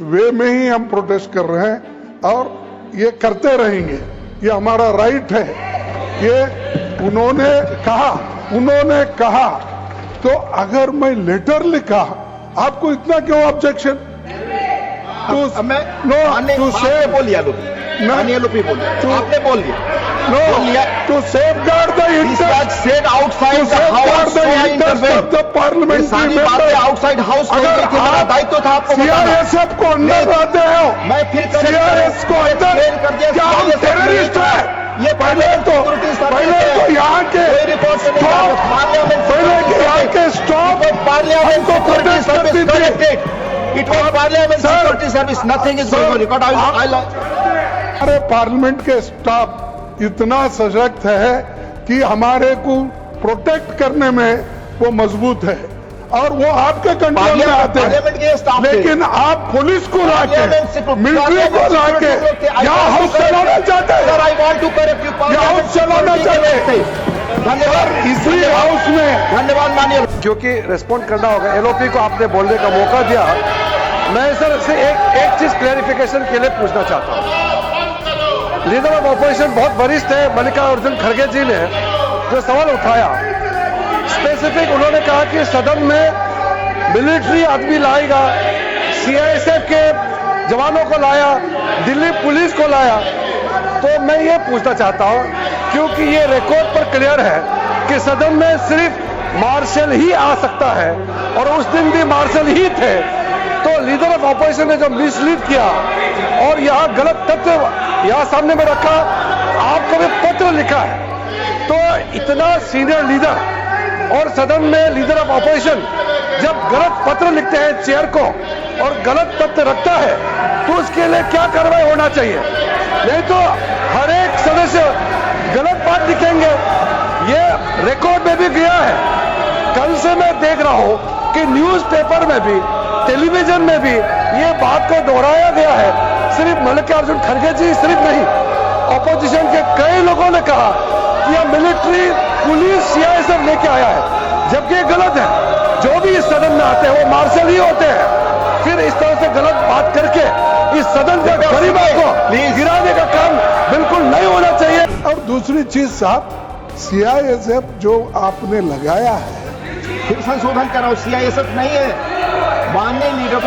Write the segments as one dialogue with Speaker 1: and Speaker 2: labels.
Speaker 1: वे में ही हम प्रोटेस्ट कर रहे हैं और ये करते रहेंगे। ये हमारा राइट है। ये उन्होंने कहा तो अगर मैं लेटर लिखा, आपको इतना क्यों ऑब्जेक्शन?
Speaker 2: आपने बोल दिया
Speaker 1: to safeguard the
Speaker 2: said outside the house
Speaker 1: of the parliamentary member.
Speaker 2: outside house दायित्व था आपको
Speaker 1: CRSF को अंदर लाते हो,
Speaker 2: मैं फिर
Speaker 1: CRS को अंदर क्या हम टेररिस्ट है?
Speaker 2: ये
Speaker 1: पहले तो यहाँ के स्टॉप पार्लियामेंट को प्रोटेस्ट करती थी।
Speaker 2: It was Parliament Security Service. Nothing is going on. But
Speaker 1: हमारे पार्लियामेंट के स्टाफ इतना सशक्त है कि हमारे को प्रोटेक्ट करने में वो मजबूत है और वो आपके कंट्रोल में आते हैं। लेकिन आप पुलिस को लाके, मिलिट्री को लाके यहाँ हाउस चलाना चाहते हैं। हाउस चलाना चाहते हैं। इसलिए हाउस में
Speaker 2: धन्यवाद मानिए,
Speaker 3: क्योंकि रिस्पॉन्ड करना होगा। एलओपी को आपने बोलने का मौका दिया। मैं सर से एक चीज क्लैरिफिकेशन के लिए पूछना चाहता हूं। लीडर ऑफ ऑपोजिशन बहुत वरिष्ठ है मल्लिकार्जुन खड़गे जी ने जो सवाल उठाया, स्पेसिफिक उन्होंने कहा कि सदन में मिलिट्री आदमी लाएगा, सीआईएसएफ के जवानों को लाया, दिल्ली पुलिस को लाया। तो मैं ये पूछना चाहता हूं, क्योंकि ये रिकॉर्ड पर क्लियर है कि सदन में सिर्फ मार्शल ही आ सकता है और उस दिन भी मार्शल ही थे। तो लीडर ऑफ ऑपोजिशन ने जो मिसलीड किया और यहाँ गलत तथ्य यहाँ सामने में रखा, आपको भी पत्र लिखा है। तो इतना सीनियर लीडर और सदन में लीडर ऑफ ऑपोजिशन जब गलत पत्र लिखते हैं चेयर को और गलत तथ्य रखता है तो उसके लिए क्या कार्रवाई होना चाहिए? नहीं तो हर एक सदस्य गलत बात लिखेंगे। ये रिकॉर्ड में भी गया है। कल से मैं देख रहा हूं कि न्यूज़पेपर में भी, टेलीविजन में भी ये बात को दोहराया गया है। सिर्फ मल्लिकार्जुन खड़गे जी सिर्फ नहीं, ऑपोजिशन के कई लोगों ने कहा कि यह मिलिट्री पुलिस सीआईएसएफ लेके आया है, जबकि ये गलत है। जो भी इस सदन में आते हैं वो मार्शल ही होते हैं। फिर इस तरह से गलत बात करके इस सदन के गरीबों को गिराने का काम बिल्कुल नहीं होना चाहिए।
Speaker 1: और दूसरी चीज साहब, सीआईएसएफ जो आपने लगाया है,
Speaker 2: फिर संशोधन कराओ। सीआईएसएफ नहीं है, माननीय लीडर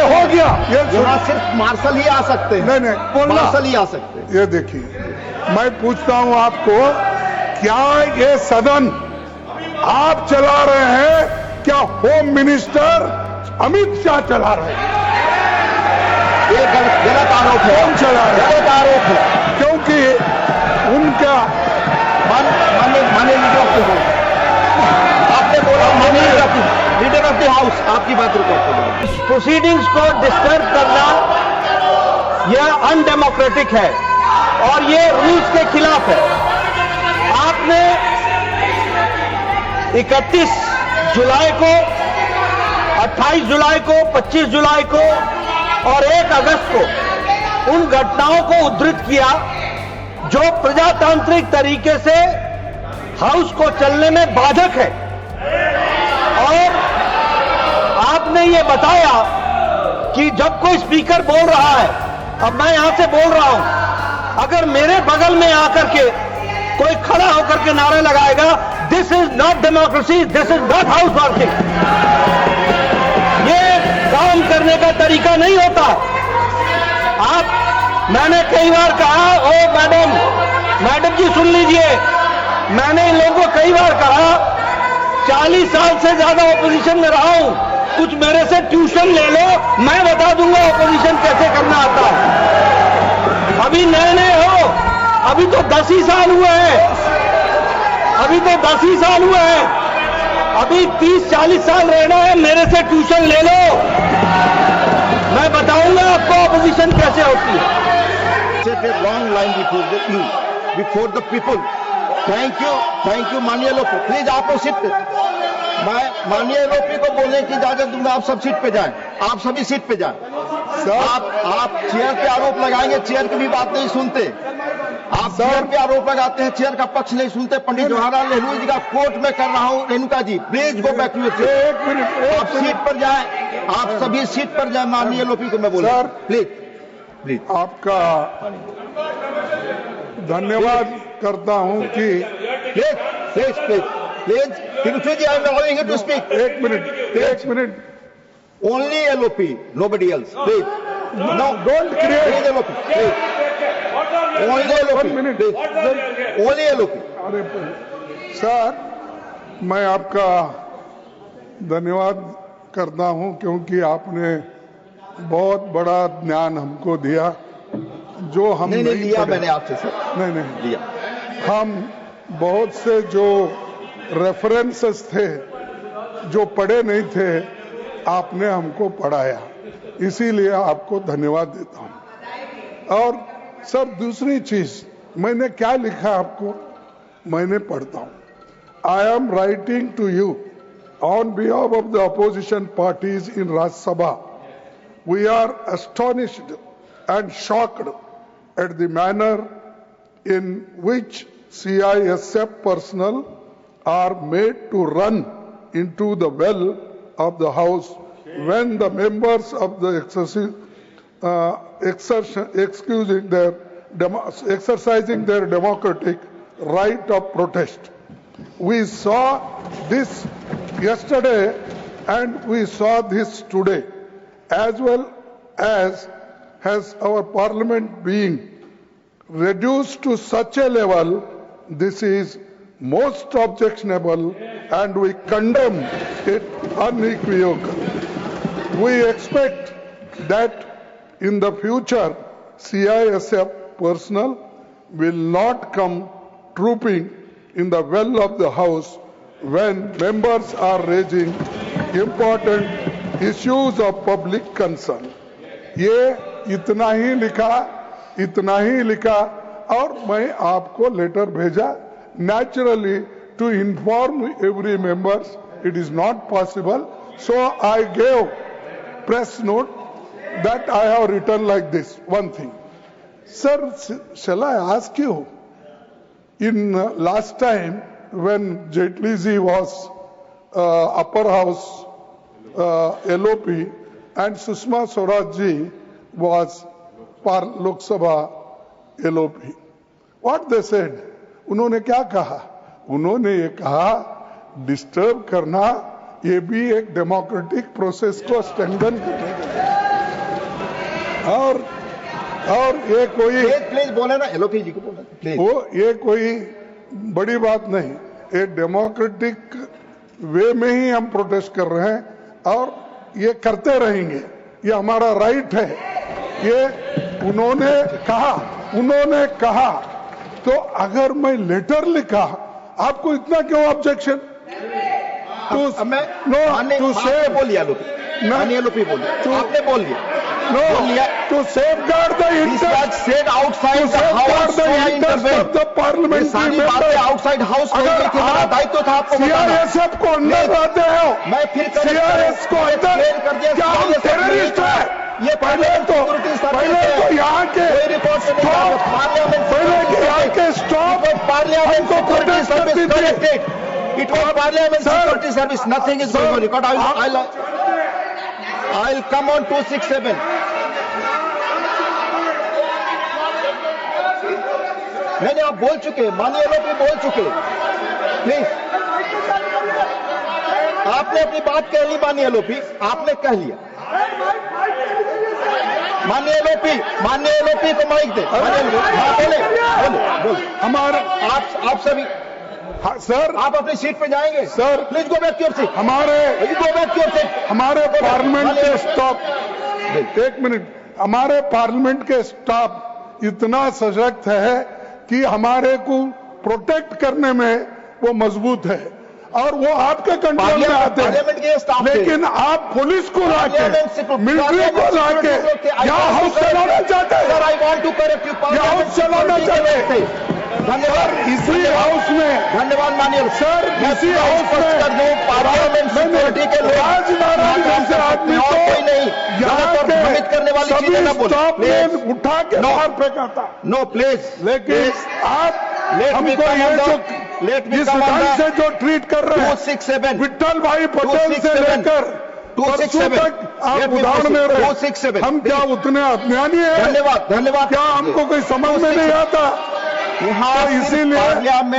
Speaker 1: हो गया।
Speaker 2: यहाँ सिर्फ मार्शल ही आ सकते हैं।
Speaker 1: नहीं,
Speaker 2: मार्शल ही आ सकते हैं।
Speaker 1: ये देखिए, मैं पूछता हूं आपको, क्या ये सदन आप चला रहे हैं? क्या होम मिनिस्टर अमित शाह चला रहे हैं?
Speaker 2: ये गलत आरोप है।
Speaker 1: कौन चला रहे हैं?
Speaker 2: गलत आरोप है,
Speaker 1: क्योंकि उनका
Speaker 2: माननीय लीडर ऑफ द हाउस, आपने बोला माननीय लीडर ऑफ द हाउस, आपकी बात रुको। प्रोसीडिंग्स को डिस्टर्ब करना यह अनडेमोक्रेटिक है और ये रूल्स के खिलाफ है। आपने 31 जुलाई को, 28 जुलाई को, 25 जुलाई को और 1 अगस्त को उन घटनाओं को उद्धृत किया जो प्रजातांत्रिक तरीके से हाउस को चलने में बाधक है। और आपने ये बताया कि जब कोई स्पीकर बोल रहा है, अब मैं यहां से बोल रहा हूं, अगर मेरे बगल में आकर के कोई खड़ा होकर के नारे लगाएगा, this is not democracy, this is not house working, ये काम करने का तरीका नहीं होता। मैंने कई बार कहा, ओ मैडम जी सुन लीजिए, मैंने इन लोगों को कई बार कहा, 40 साल से ज्यादा ऑपोजिशन में रहा हूं, कुछ मेरे से ट्यूशन ले लो, मैं बता दूंगा ऑपोजिशन कैसे करना आता है। अभी नए हो, अभी तो 10 ही साल हुए हैं, अभी 30-40 साल रहना है, मेरे से ट्यूशन ले लो, मैं बताऊंगा आपको ऑपोजिशन कैसे होती है। Long line before the people. Thank you माननीय लोपी, प्लीज आप लोग सीट पे, मैं माननीय लोपी को बोलने की इजाजत दूंगा। आप सब सीट पे जाएं, आप सभी सीट पे जाएं। आप चेयर पे आरोप लगाएंगे, चेयर की भी बात नहीं सुनते। आप चेयर पे आरोप लगाते हैं, चेयर का पक्ष नहीं सुनते। पंडित जवाहरलाल नेहरू जी का कोर्ट में कर रहा हूं। Renuka ji please go back to your seat, आप सीट पर जाएं। आप सभी सीट पर जाए, माननीय एलओपी को मैं बोल
Speaker 1: सर,
Speaker 2: प्लीज
Speaker 1: आपका धन्यवाद करता हूं कि
Speaker 2: please Tiruchi ji, I am allowing you to speak.
Speaker 1: एक minute
Speaker 2: only LoP, nobody else, please. No,
Speaker 1: don't create
Speaker 2: LoP, please. Only LoP,
Speaker 1: minute
Speaker 2: only LoP.
Speaker 1: अरे सर, मैं आपका धन्यवाद करता हूं क्योंकि आपने बहुत बड़ा ज्ञान हमको दिया जो हम
Speaker 2: नहीं लिया
Speaker 1: पढ़े।
Speaker 2: मैंने आपसे सर,
Speaker 1: नहीं
Speaker 2: लिया।
Speaker 1: हम बहुत से जो रेफरेंसेस थे जो पढ़े नहीं थे, आपने हमको पढ़ाया, इसीलिए आपको धन्यवाद देता हूं। और सर, दूसरी चीज मैंने क्या लिखा आपको, मैंने पढ़ता हूं। I am writing to you on behalf of the opposition parties in Rajya Sabha. We are astonished and shocked at the manner in which CISF personnel are made to run into the well of the House when the members of the exercising their democratic right of protest. We saw this yesterday and we saw this today, as well as has our parliament being reduced to such a level. This is most objectionable and we condemn it unequivocally. We expect that in the future CISF personnel will not come trooping in the well of the House when members are raising important issues of public concern. ये इतना ही लिखा और मैं आपको letter भेजा। Naturally, to inform every members, it is not possible. So I gave press note that I have written like this. One thing, sir, shall I ask you? In last time when Jaitley ji was upper house LOP and Sushma Swaraj ji was Lok Sabha LOP. What they said? उन्होंने क्या कहा? उन्होंने ये कहा disturb करना ये भी एक डेमोक्रेटिक प्रोसेस को स्ट्रेंथन करने के लिए। और ये कोई
Speaker 2: प्लीज बोले ना, एलओपी जी को बोले प्लीज।
Speaker 1: वो ये कोई बड़ी बात नहीं, ये डेमोक्रेटिक वे में ही हम प्रोटेस्ट कर रहे हैं और ये करते रहेंगे, ये हमारा राइट है। ये उन्होंने कहा तो अगर मैं लेटर लिखा, आपको इतना क्यों ऑब्जेक्शन?
Speaker 2: टू सेव बोलिए एलओपी बोलिए, आपने बोल दिया।
Speaker 1: To safeguard the interest
Speaker 2: said outside the house
Speaker 1: the parliament.
Speaker 2: सारी बातें आउटसाइड हाउस में हुई थी, मेरा दायित्व था आपको बताना।
Speaker 1: सीआरएसएफ को अंदर लाते हो,
Speaker 2: मैं फिर
Speaker 1: सीआरएस को अंदर क्या हम टेररिस्ट है?
Speaker 2: ये
Speaker 1: पहले तो यहाँ के स्टॉप
Speaker 2: पार्लियामेंट को protest service connected. It was Parliament Security Service. Nothing is going on record. I'll come on 267. नहीं, आप बोल चुके, माननीय एलओपी बोल चुके। प्लीज, आपने अपनी बात कह ली माननीय एलओपी, आपने कह लिया। माननीय एलओपी को माइक दे। बोले
Speaker 1: हमारे
Speaker 2: आप सभी।
Speaker 1: हाँ, सर,
Speaker 2: आप अपनी सीट पे जाएंगे।
Speaker 1: Sir,
Speaker 2: please go back to your seat.
Speaker 1: हमारे पार्लियामेंट के स्टाफ, एक मिनट, हमारे पार्लियामेंट के स्टाफ इतना सशक्त है कि हमारे को प्रोटेक्ट करने में वो मजबूत है और वो आपके कंट्रोल में आते हैं। लेकिन आप पुलिस को लाके, मिलिट्री को लाके यहाँ हाउस चलाना चाहते हैं।
Speaker 2: Sir, I want to correct you.
Speaker 1: House चलाना चाहते हैं।
Speaker 2: धन्यवाद।
Speaker 1: इसी हाउस में,
Speaker 2: धन्यवाद माननीय
Speaker 1: सर, इसी हाउस में
Speaker 2: पार्लियामेंट सिक्योरिटी के लोग
Speaker 1: राजनारायण जैसे आदमी को
Speaker 2: कोई नहीं यहाँ पर भ्रमित करने वाली चीजें न बोले।
Speaker 1: उठा के बाहर फेंका था।
Speaker 2: नो प्लीज,
Speaker 1: लेकिन आप हमको ये जो जिस ढंग से जो ट्रीट कर रहे हैं,
Speaker 2: 267
Speaker 1: विट्ठल भाई पटेल से लेकर परसों तक आप उदाहरण दे रहे
Speaker 2: 267
Speaker 1: हम क्या उतने अज्ञानी हैं?
Speaker 2: धन्यवाद
Speaker 1: क्या हमको कोई समझ में नहीं आता?
Speaker 2: यहाँ
Speaker 1: तो इसीलिए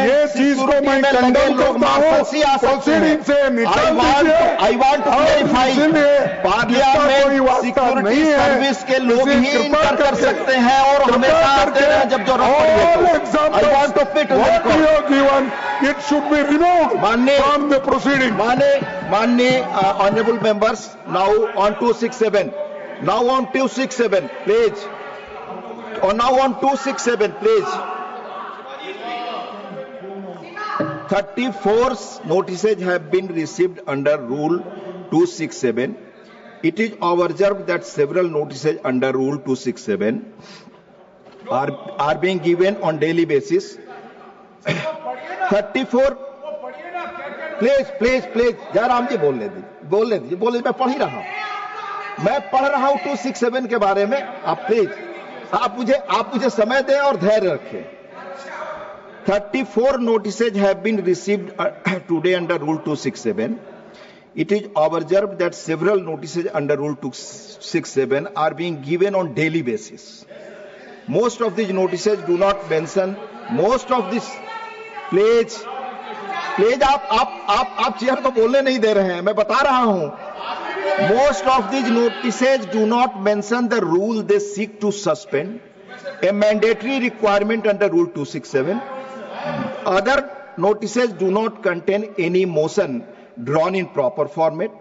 Speaker 1: ये चीज को मैं कंडेम करता हूँ, प्रोसीडिंग से निकाल दीजिए।
Speaker 2: आई वांट टू क्लैरिफाई,
Speaker 1: इसीलिए
Speaker 2: पार्लियामेंट सिक्योरिटी सर्विस के लोग ही इंटर कर सकते हैं और हमेशा आते हैं जब जरूरत पड़े। I want to fit
Speaker 1: given it should be removed from the proceeding.
Speaker 2: माननीय honourable members, now on 267, now on 267 please, or now on 267 please. 34 notices have been received under Rule 267. It is observed that several notices under Rule 267 are being given on daily basis. 34 please Jairam ji बोलने दीजिए, मैं पढ़ ही रहा हूं, मैं पढ़ रहा हूं 267 के बारे में। आप प्लीज आप मुझे समय दें और धैर्य रखें। 34 notices have been received today under Rule 267. It is observed that several notices under Rule 267 are being given on daily basis. Most of these notices do not mention, most of this, please आप chair को बोलने नहीं दे रहे हैं, मैं बता रहा हूं। Most of these notices do not mention the rule they seek to suspend, a mandatory requirement under Rule 267. Other notices do not contain any motion drawn in proper format.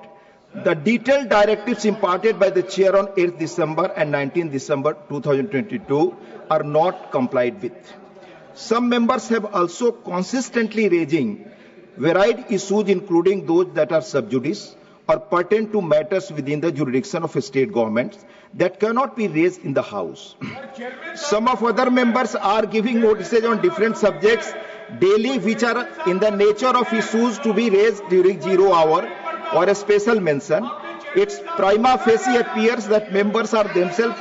Speaker 2: The detailed directives imparted by the chair on 8th December and 19th December 2022 are not complied with. Some members have also consistently raising varied issues, including those that are sub judice or pertain to matters within the jurisdiction of state governments that cannot be raised in the House. Some of other members are giving notices on different subjects daily, which are in the nature of issues to be raised during 0 hour or a special mention. It's prima facie appears that members are themselves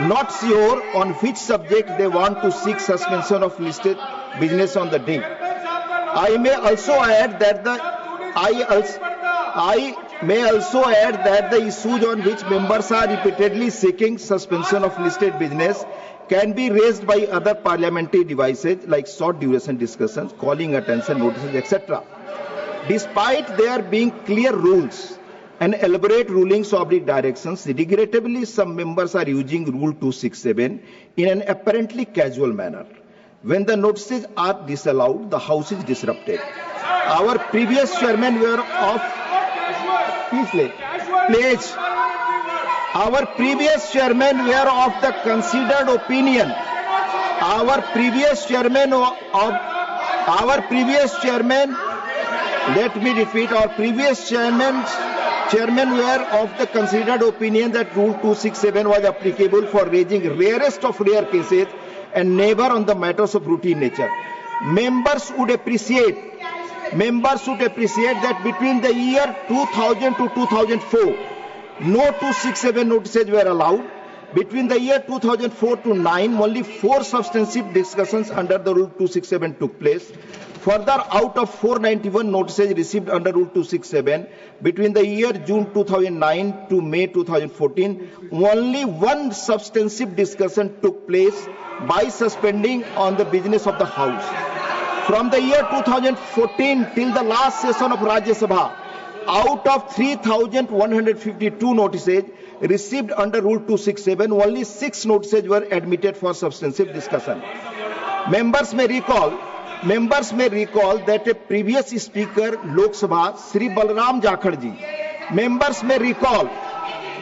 Speaker 2: not sure on which subject they want to seek suspension of listed business on the day. I may also add that the issues on which members are repeatedly seeking suspension of listed business can be raised by other parliamentary devices like short duration discussions, calling attention notices, etc. Despite there being clear rules and elaborate rulings or directions, regrettably some members are using Rule 267 in an apparently casual manner. When the notices are disallowed, the House is disrupted. Our previous chairmen were of Our previous chairmen were of the considered opinion. Our previous chairmen, let me repeat, our previous chairmen were of the considered opinion that Rule 267 was applicable for raising rarest of rare cases and never on the matters of routine nature. Members would appreciate that between the year 2000 to 2004, no 267 notices were allowed. Between the year 2004 to 9, only 4 substantive discussions under the Rule 267 took place. Further, out of 491 notices received under Rule 267, between the year June 2009 to May 2014, only 1 substantive discussion took place by suspending on the business of the House. From the year 2014 till the last session of Rajya Sabha, out of 3,152 notices received under Rule 267, only 6 notices were admitted for substantive discussion. Members may recall that a previous speaker, Lok Sabha, Sri Balram Jakhar ji. Members may recall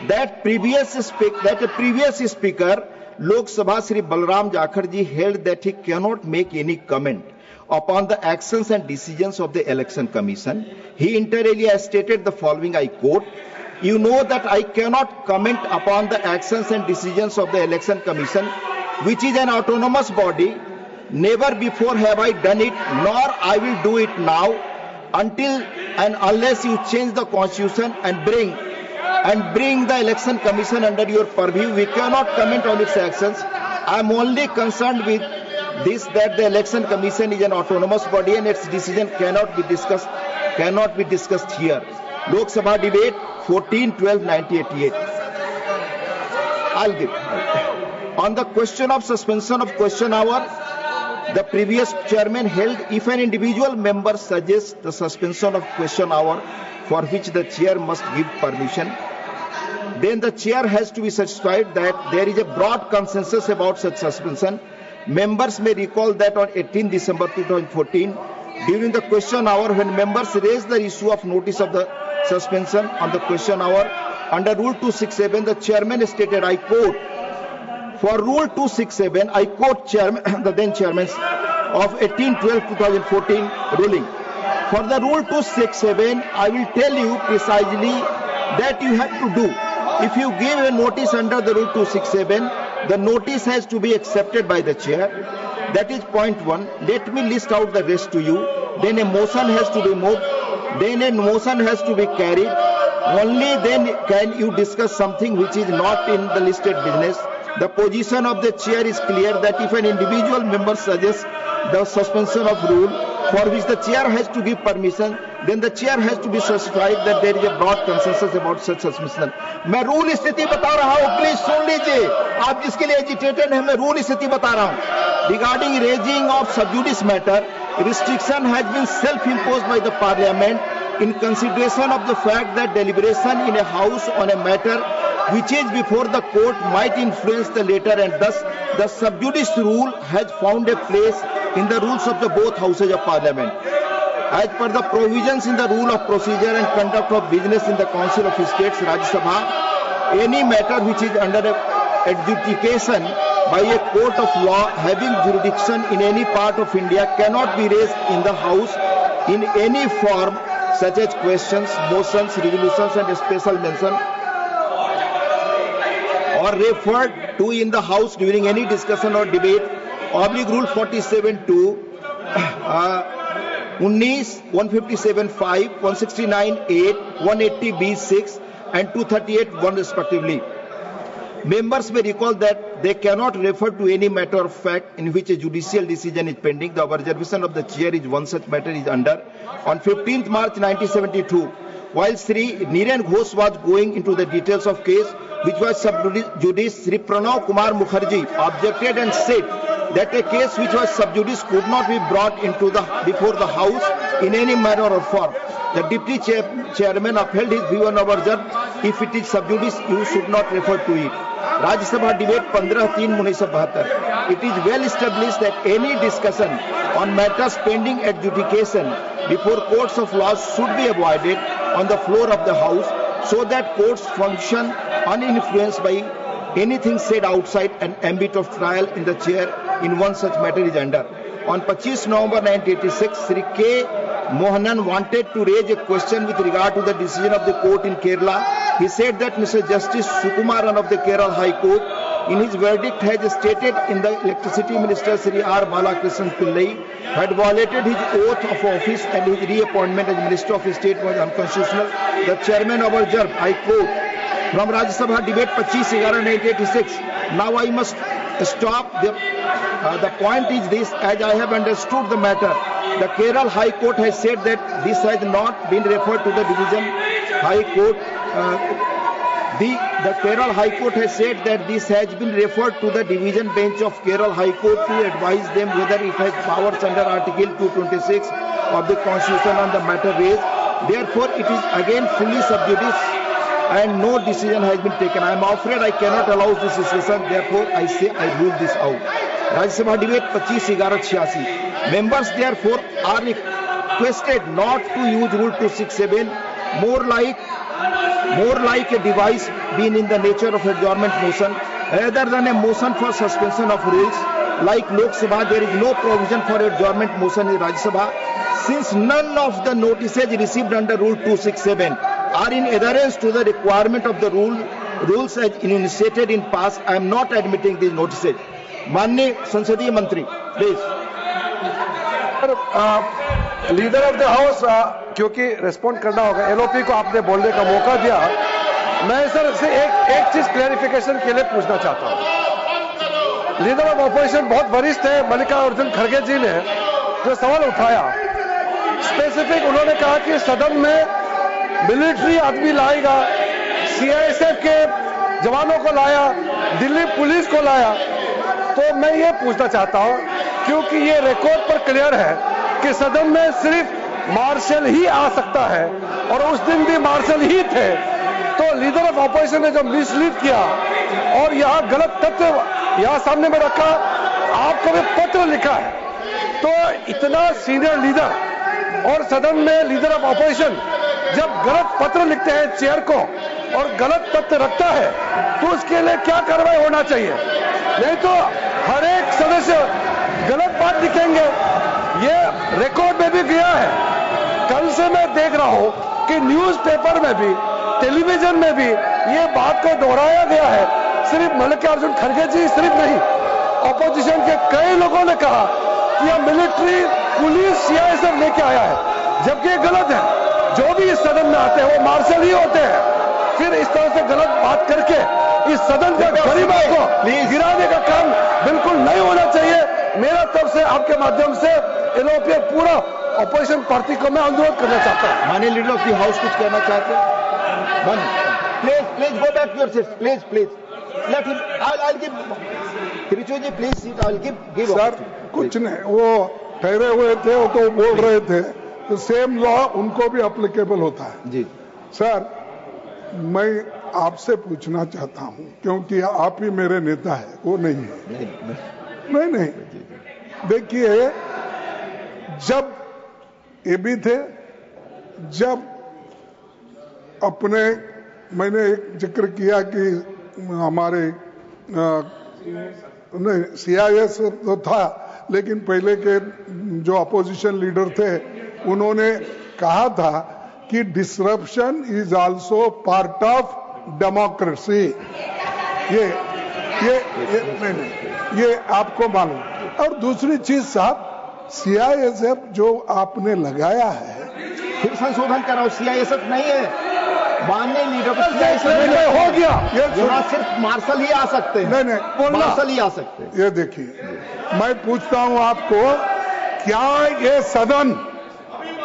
Speaker 2: that a previous speaker, Lok Sabha, Sri Balram Jakhar ji, held that he cannot make any comment upon the actions and decisions of the Election Commission. He inter alia stated the following, I quote, "You know that I cannot comment upon the actions and decisions of the Election Commission, which is an autonomous body. Never before have I done it, nor I will do it now, until and unless you change the Constitution and bring the Election Commission under your purview. We cannot comment on its actions. I am only concerned with this, that the Election Commission is an autonomous body and its decision cannot be discussed here." Lok Sabha debate
Speaker 4: 14/12/1988. I'll give. On the question of suspension of question hour, the previous chairman held if an individual member suggests the suspension of question hour for which the chair must give permission, then the chair has to be satisfied that there is a broad consensus about such suspension. Members may recall that on 18 December 2014, during the question hour, when members raised the issue of notice of the suspension on the question hour, under Rule 267, the chairman stated, I quote, for Rule 267, I quote the then chairman of 18/12/2014 ruling. For the Rule 267, I will tell you precisely that you have to do. If you give a notice under the Rule 267, the notice has to be accepted by the chair. That is point one. Let me list out the rest to you. Then a motion has to be moved. Then a motion has to be carried. Only then can you discuss something which is not in the listed business. The position of the chair is clear that if an individual member suggests the suspension of rule for which the chair has to give permission, then the chair has to be satisfied that there is a broad consensus about such suspension. मैं rule स्थिति बता रहा हूँ, please सुन लीजिए. आप जिसके लिए agitated हैं, मैं रूल स्थिति बता रहा हूँ. Regarding raising of sub judice matter, restriction has been self-imposed by the Parliament in consideration of the fact that deliberation in a house on a matter which is before the court might influence the later, and thus the sub judice rule has found a place in the rules of the both houses of Parliament. As per the provisions in the rule of procedure and conduct of business in the Council of States, Rajya Sabha, any matter which is under adjudication by a court of law having jurisdiction in any part of India cannot be raised in the House in any form such as questions, motions, resolutions and special mention, or referred to in the House during any discussion or debate. Rule 47(2), 157(5), 169(8), 180(b)(6) and 238(1) respectively. Members may recall that they cannot refer to any matter of fact in which a judicial decision is pending. The observation of the chair is one such matter is under. On 15th March 1972, while Sri Niren Ghosh was going into the details of case which was sub judice, Sri Pranav Kumar Mukherjee objected and said that a case which was sub judice could not be brought into before the House in any manner or form. The deputy chairman upheld his view and observed, if it is sub judice, you should not refer to it. Rajya Sabha debate 15/3/1972. It is well established that any discussion on matters pending adjudication before courts of law should be avoided on the floor of the House, so that courts function uninfluenced by anything said outside an ambit of trial in the chair in one such matter is under. On 25 November 1986, Sri K. Mohanan wanted to raise a question with regard to the decision of the court in Kerala. He said that Mr. Justice Sukumaran of the Kerala High Court, in his verdict, has stated in the Electricity Minister Sri R. Balakrishnan Pillai had violated his oath of office and his reappointment as Minister of State was unconstitutional. The chairman observed, I quote, from Rajya Sabha debate 25/11/1986. Now I must stop. The point is this, as I have understood the matter, the Kerala High Court has said that this has not been referred to the Division High Court. The Kerala High Court has said that this has been referred to the Division Bench of Kerala High Court to advise them whether it has powers under Article 226 of the Constitution on the matter raised. Therefore, it is again fully sub judice and no decision has been taken. I am afraid I cannot allow this discussion. Therefore, I say I rule this out. Rajya Sabha debate 25/11/86. Members therefore are requested not to use Rule 267, more like a device being in the nature of adjournment motion rather than a motion for suspension of rules. Like Lok Sabha, there is no provision for adjournment motion in Rajya Sabha. Since none of the notices received under Rule 267 are in adherence to the requirement of the rules as enunciated in past, I am not admitting these notices. माननीय संसदीय मंत्री, please.
Speaker 3: Leader of the house, क्योंकि respond करना होगा, LOP को आपने बोलने का मौका दिया. मैं सर से एक चीज क्लैरिफिकेशन के लिए पूछना चाहता हूं. लीडर ऑफ ऑपोजिशन बहुत वरिष्ठ है, मल्लिकार्जुन खड़गे जी ने जो सवाल उठाया, स्पेसिफिक उन्होंने कहा कि सदन में मिलिट्री आदमी लाएगा सीआईएसएफ के जवानों को लाया, दिल्ली पुलिस को लाया, तो मैं ये पूछना चाहता हूं, क्योंकि ये रिकॉर्ड पर क्लियर है कि सदन में सिर्फ मार्शल ही आ सकता है और उस दिन भी मार्शल ही थे, तो लीडर ऑफ ऑपोजिशन ने जो मिसलीड किया और यहाँ गलत तथ्य यहाँ सामने में रखा, आपको भी पत्र लिखा है, तो इतना सीनियर लीडर और सदन में लीडर ऑफ ऑपोजिशन जब गलत पत्र लिखते हैं चेयर को और गलत तथ्य रखता है, तो उसके लिए क्या कार्रवाई होना चाहिए? नहीं तो हर एक सदस्य गलत बात लिखेंगे। ये रिकॉर्ड में भी गया है। कल से मैं देख रहा हूं कि न्यूज़पेपर में भी, टेलीविजन में भी ये बात को दोहराया गया है। सिर्फ मल्लिकार्जुन खड़गे जी सिर्फ नहीं, ऑपोजिशन के कई लोगों ने कहा कि यह मिलिट्री पुलिस सीआईएसएफ लेके आया है, जबकि ये गलत है। जो भी इस सदन में आते हैं वो मार्शल ही होते हैं। फिर इस तरह से गलत बात करके इस सदन के गरीबों को गिराने का काम बिल्कुल नहीं होना चाहिए। मेरा तरफ से आपके माध्यम से यूरोपीय पूरा ऑपोजिशन पार्टी को मैं अनुरोध करना चाहता हूं।
Speaker 4: माननीय लीडर ऑफ द हाउस कुछ कहना चाहते हैं? Please go back your seat, please let him, I will give Tiruchi ji, please seat, I will give
Speaker 1: sir कुछ नहीं, वो ठहरे हुए थे, वो तो बोल रहे थे, तो सेम लॉ उनको भी अप्लीकेबल होता है।
Speaker 4: जी
Speaker 1: सर, मैं आपसे पूछना चाहता हूं, क्योंकि आप ही मेरे नेता है, वो नहीं है। नहीं, देखिए, जब ये भी थे, जब अपने मैंने एक जिक्र किया कि हमारे नहीं सीआईएस तो था, लेकिन पहले के जो अपोजिशन लीडर थे उन्होंने कहा था कि disruption is also part of democracy. ये आपको मालूम। और दूसरी चीज साहब, सीआईएसएफ जो आपने लगाया है,
Speaker 4: फिर संशोधन कराओ, सीआईएसएफ नहीं है। माननीय लीडर
Speaker 1: नहीं हो गया,
Speaker 4: यहाँ सिर्फ मार्शल ही आ सकते हैं।
Speaker 1: नहीं,
Speaker 4: मार्शल ही आ सकते हैं।
Speaker 1: ये देखिए, मैं पूछता हूं आपको, क्या ये सदन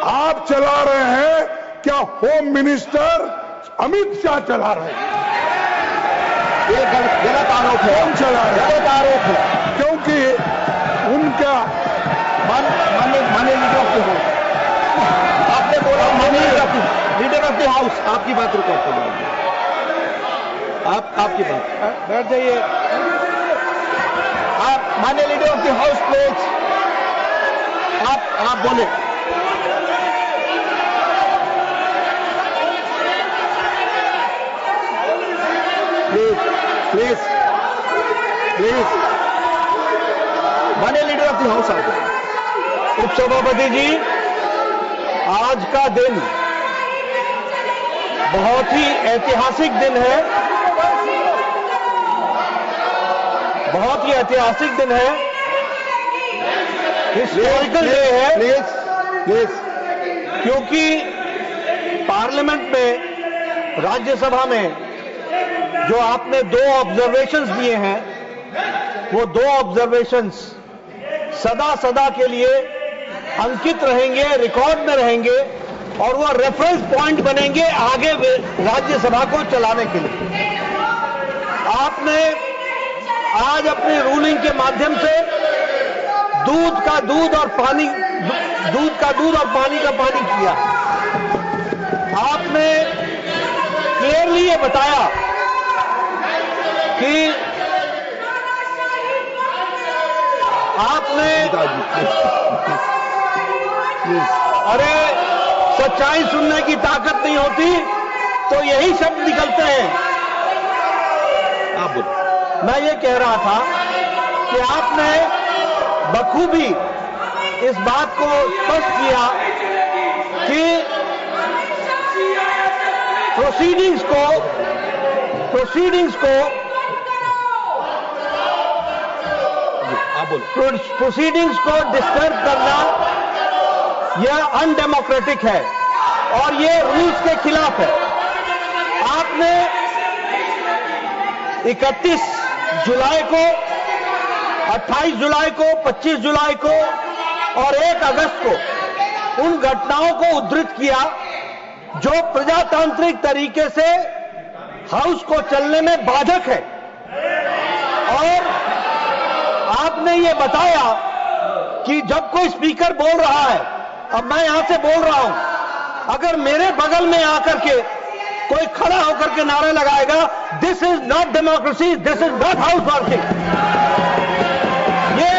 Speaker 1: आप चला रहे हैं, क्या होम मिनिस्टर अमित शाह चला रहे हैं?
Speaker 4: ये गलत आरोप है।
Speaker 1: कौन चला रहे हैं?
Speaker 4: गलत आरोप है,
Speaker 1: क्योंकि उनका
Speaker 4: माननीय लीडर ऑफ द हाउस, आपने बोला माननीय लीडर ऑफ द हाउस, आपकी बात रुको, आपकी बात बैठ जाइए। आप माननीय leader of the house please, आप बोले। प्लीज माननीय लीडर ऑफ द हाउस आप।
Speaker 2: उपसभापति जी, आज का दिन बहुत ही ऐतिहासिक दिन है, बहुत ही ऐतिहासिक दिन है, हिस्टोरिकल डे है।
Speaker 4: प्लीज
Speaker 2: क्योंकि पार्लियामेंट में, राज्यसभा में जो आपने 2 ऑब्जर्वेशंस दिए हैं, वो 2 ऑब्जर्वेशंस सदा सदा के लिए अंकित रहेंगे, रिकॉर्ड में रहेंगे और वो रेफरेंस पॉइंट बनेंगे आगे राज्यसभा को चलाने के लिए। आपने आज अपनी रूलिंग के माध्यम से दूध का दूध और पानी का पानी किया। आपने क्लियरली ये बताया कि आपने, अरे सच्चाई सुनने की ताकत नहीं होती तो यही शब्द निकलते हैं।
Speaker 4: आप बोलो।
Speaker 2: मैं ये कह रहा था कि आपने बखूबी इस बात को स्पष्ट किया कि प्रोसीडिंग्स को डिस्टर्ब करना यह अनडेमोक्रेटिक है और यह रूल्स के खिलाफ है। आपने 31 जुलाई को, 28 जुलाई को, 25 जुलाई को और 1 अगस्त को उन घटनाओं को उद्धृत किया जो प्रजातांत्रिक तरीके से हाउस को चलने में बाधक है। और आपने ये बताया कि जब कोई स्पीकर बोल रहा है, अब मैं यहां से बोल रहा हूं, अगर मेरे बगल में आकर के कोई खड़ा होकर के नारा लगाएगा, this is not democracy, this is not house working, ये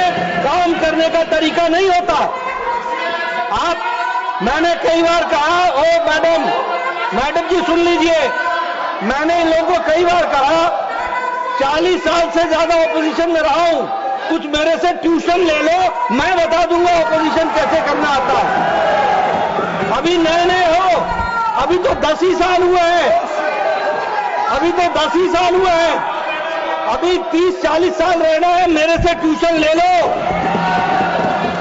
Speaker 2: काम करने का तरीका नहीं होता। मैंने कई बार कहा, ओ मैडम जी सुन लीजिए, मैंने इन लोगों को कई बार कहा, 40 साल से ज्यादा ऑपोजिशन में रहा हूं, कुछ मेरे से ट्यूशन ले लो, मैं बता दूंगा ऑपोजिशन कैसे करना आता है। अभी नए हो, अभी तो 10 ही साल हुए हैं, अभी 30-40 साल रहना है, मेरे से ट्यूशन ले लो,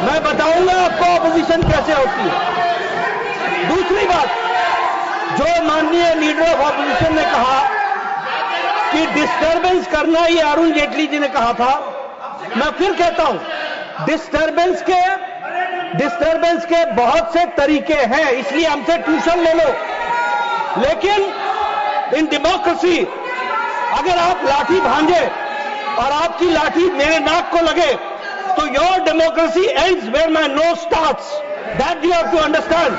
Speaker 2: मैं बताऊंगा आपको ऑपोजिशन कैसे होती है। दूसरी बात, जो माननीय लीडर ऑफ ऑपोजिशन ने कहा कि डिस्टर्बेंस करना, ये अरुण जेटली जी ने कहा था, मैं फिर कहता हूं, डिस्टर्बेंस के बहुत से तरीके हैं, इसलिए हमसे ट्यूशन ले लो। लेकिन इन डेमोक्रेसी अगर आप लाठी भांजे और आपकी लाठी मेरे नाक को लगे, तो your democracy ends where my nose starts, that you have to understand.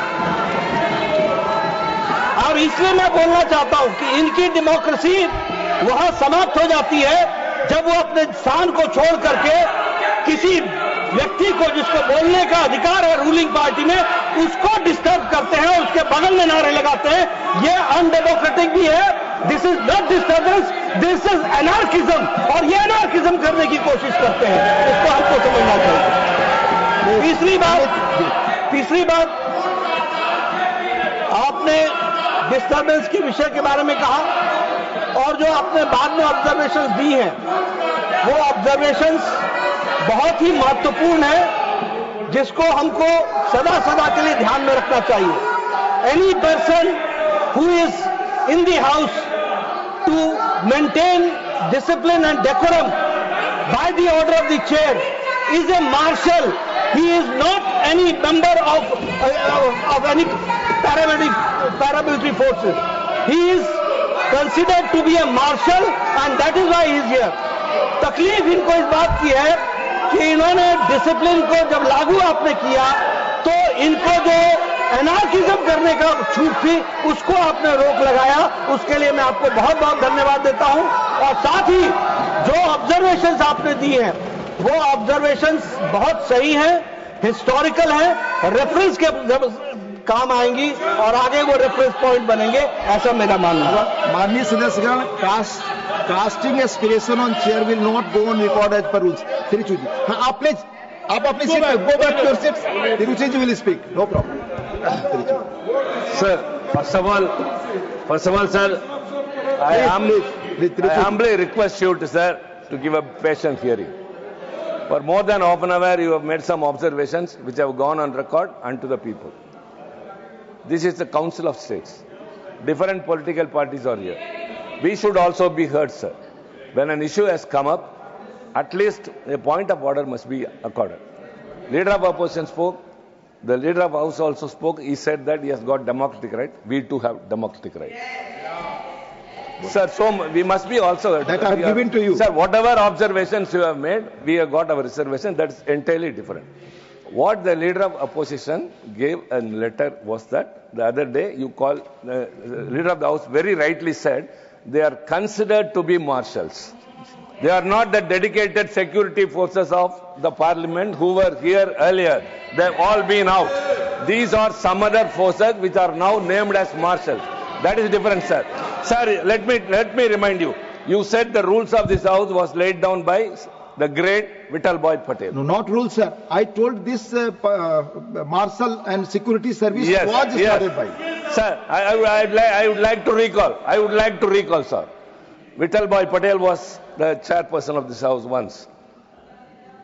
Speaker 2: और इसलिए मैं बोलना चाहता हूं कि इनकी डेमोक्रेसी वहां समाप्त हो जाती है जब वो अपने स्थान को छोड़ करके किसी व्यक्ति को, जिसको बोलने का अधिकार है रूलिंग पार्टी में, उसको डिस्टर्ब करते हैं, उसके बगल में नारे लगाते हैं। ये अनडेमोक्रेटिक भी है, this is not disturbance, this is anarchism, और ये एनार्किज्म करने की कोशिश करते हैं, इसको हमको समझना चाहिए। तीसरी बात आपने डिस्टर्बेंस के विषय के बारे में कहा, और जो आपने बाद में ऑब्जर्वेशंस दी हैं, वो ऑब्जर्वेशंस बहुत ही महत्वपूर्ण है, जिसको हमको सदा के लिए ध्यान में रखना चाहिए। Any person who is in the house to maintain discipline and decorum by the order of the chair is a marshal, he is not any member of any paramilitary forces. He is considered to be a marshal and that is why he is here. तकलीफ इनको इस बात की है कि इन्होंने discipline को जब लागू आपने किया, तो इनको जो एनार्किज्म करने का छूट थी, उसको आपने रोक लगाया। उसके लिए मैं आपको बहुत बहुत धन्यवाद देता हूं। और साथ ही जो ऑब्जर्वेशंस आपने दी हैं, वो ऑब्जर्वेशंस बहुत सही हैं, हिस्टोरिकल हैं, रेफरेंस के काम आएंगी और आगे वो रेफरेंस पॉइंट बनेंगे, ऐसा मेरा मानना है।
Speaker 4: माननीय सदस्यगण, casting aspiration on chair will not go on record as per rules. Tiruchi ji, हाँ, आप अपनी सीट पे go back to your seats. Tiruchi ji will speak, no problem.
Speaker 5: Sir, first of all, sir, I humbly request you to give a patient hearing. For more than half an hour, you have made some observations which have gone on record and to the people. This is the Council of States. Different political parties are here. We should also be heard, sir. When an issue has come up, at least a point of order must be accorded. Leader of opposition spoke. The leader of house also spoke. He said that he has got democratic right. We too have democratic right. Sir, so we must be also...
Speaker 4: That I have given to you.
Speaker 5: Sir, whatever observations you have made, we have got our reservation. That's entirely different. What the leader of opposition gave a letter was that the other day you call the leader of the house very rightly said they are considered to be marshals. They are not the dedicated security forces of the parliament who were here earlier. They have all been out. These are some other forces which are now named as marshals. That is different, sir. Sir, let me remind you. You said the rules of this house was laid down by the great Vittal Bhai Patel.
Speaker 4: No, not rules, sir. I told this marshal and security service was started by.
Speaker 5: Sir, I would like to recall, sir. Vittal Bhai Patel was the chairperson of this house once.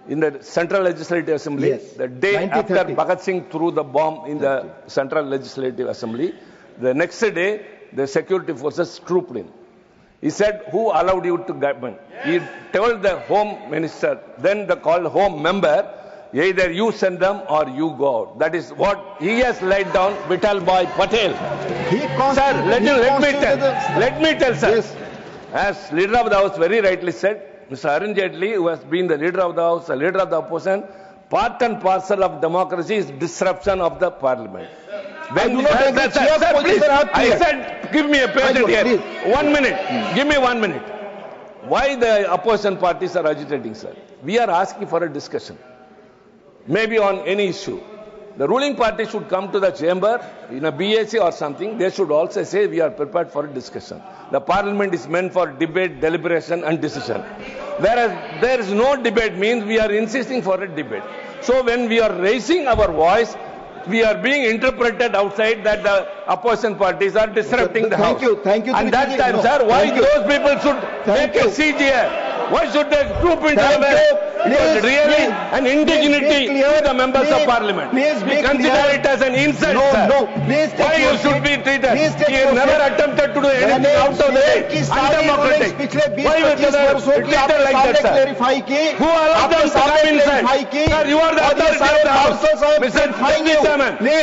Speaker 5: In the Central Legislative Assembly,
Speaker 4: yes,
Speaker 5: the day after Bhagat Singh threw the bomb in the Central Legislative Assembly, the next day, the security forces trooped in. He said, who allowed you to govern? He told the home minister, then the called home member, Either you send them or you go out. That is what he has laid down, Vital Bhai Patel. Sir, let me tell, sir.
Speaker 4: Yes.
Speaker 5: As leader of the House very rightly said, Mr. Arun Jaitley, who has been the leader of the House, the leader of the opposition, part and parcel of democracy is disruption of the parliament.
Speaker 4: I do not agree.
Speaker 5: Sir, please,
Speaker 4: Sir,
Speaker 5: I said, give me a patient here.
Speaker 4: Please.
Speaker 5: 1 minute. Give me 1 minute. Why the opposition parties are agitating, sir? We are asking for a discussion. Maybe on any issue. The ruling party should come to the chamber in a BAC or something. They should also say we are prepared for a discussion. The parliament is meant for debate, deliberation and decision. Whereas there is no debate means we are insisting for a debate. So when we are raising our voice, we are being interpreted outside that the opposition parties are disrupting the House.
Speaker 4: Thank you.
Speaker 5: And that time, sir, why those people should make a CGI? Why should they troop into really an indignity to the members of parliament? We consider it as an insult, sir. Why you should be treated? He has never attempted to do anything out of the way. Undemocratic. Why you treated like that, sir? Who allowed them to come inside? Sir, you are the authority of the House. Mr. Chairman. You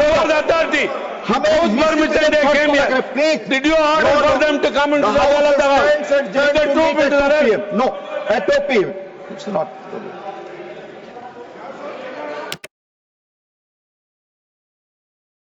Speaker 5: are the authority. Whose permission they came here? Did you order for them to come into the hall of the House? Did they troop into the room?
Speaker 4: No, at 2 p.m. It's not.